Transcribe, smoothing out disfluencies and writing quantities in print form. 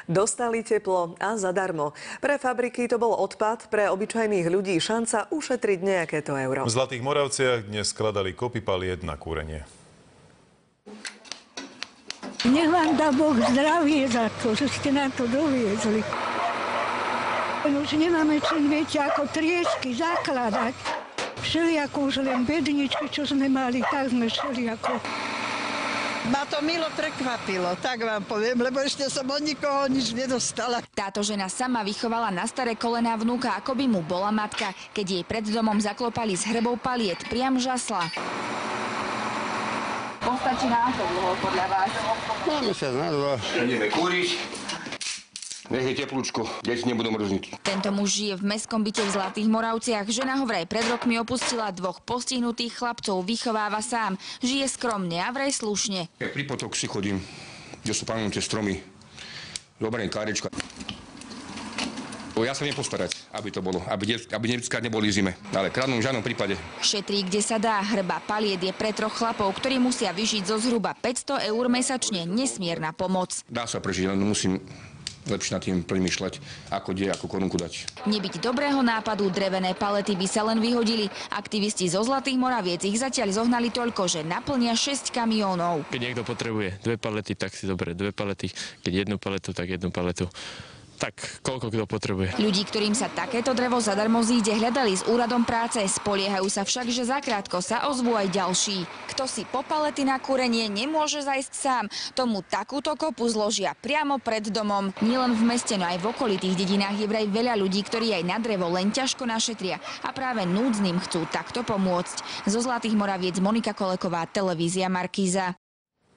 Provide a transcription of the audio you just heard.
Dostali teplo a zadarmo. Pre fabriky to bol odpad, pre obyčajných ľudí šanca ušetriť nejaké to euro. V Zlatých Moravciach dnes skladali kopy paliet na kúrenie. Nech vám dá Boh zdravie za to, že ste nám to doviezli. Už nemáme čím, viete, ako triesky zakladať. Všelijako už len bedničky, čo sme mali, tak sme všelijako. Ma to milo prekvapilo, tak vám poviem, lebo ešte som od nikoho nič nedostala. Táto žena sama vychovala na staré kolená vnúka, ako by mu bola matka. Keď jej pred domom zaklopali s hrbou paliet, priam žasla. Postačí nám to dlho podľa vás? No, mesiac na dva. Ideme kúriť. Nech je teplúčko, deti nebudú mrzniť. Tento muž žije v mestskom byte v Zlatých Moravciach. Žena ho vraj pred rokmi opustila, dvoch postihnutých chlapcov vychováva sám. Žije skromne a vraj slušne. Pri potok si chodím, kde sú panuté stromy. Zoberiem kárečka. Ja sa viem postarať, aby to bolo, aby detská neboli zime. Ale kradnú v žiadnom prípade. Šetrí, kde sa dá. Hrba paliet je pre troch chlapov, ktorí musia vyžiť zo zhruba 500 eur mesačne. Nesmierna pomoc. Dá sa prežiť, len musím lepšie nad tým premýšľať, ako ako korunku dať. Nebyť dobrého nápadu, drevené palety by sa len vyhodili. Aktivisti zo Zlatých Moraviec ich zatiaľ zohnali toľko, že naplnia 6 kamiónov. Keď niekto potrebuje 2 palety, tak si dobre 2 palety. Keď 1 paletu, tak 1 paletu. Tak koľko kto potrebuje. Ľudí, ktorým sa takéto drevo zadarmo zíde, hľadali s úradom práce. Spoliehajú sa však, že zakrátko sa ozvú aj ďalší. Kto si po palety na kúrenie nemôže zajsť sám, tomu takúto kopu zložia priamo pred domom. Nielen v meste, no aj v okolitých dedinách je vraj veľa ľudí, ktorí aj na drevo len ťažko našetria a práve núdznym chcú takto pomôcť. Zo Zlatých Moraviec Monika Koleková, televízia Markíza.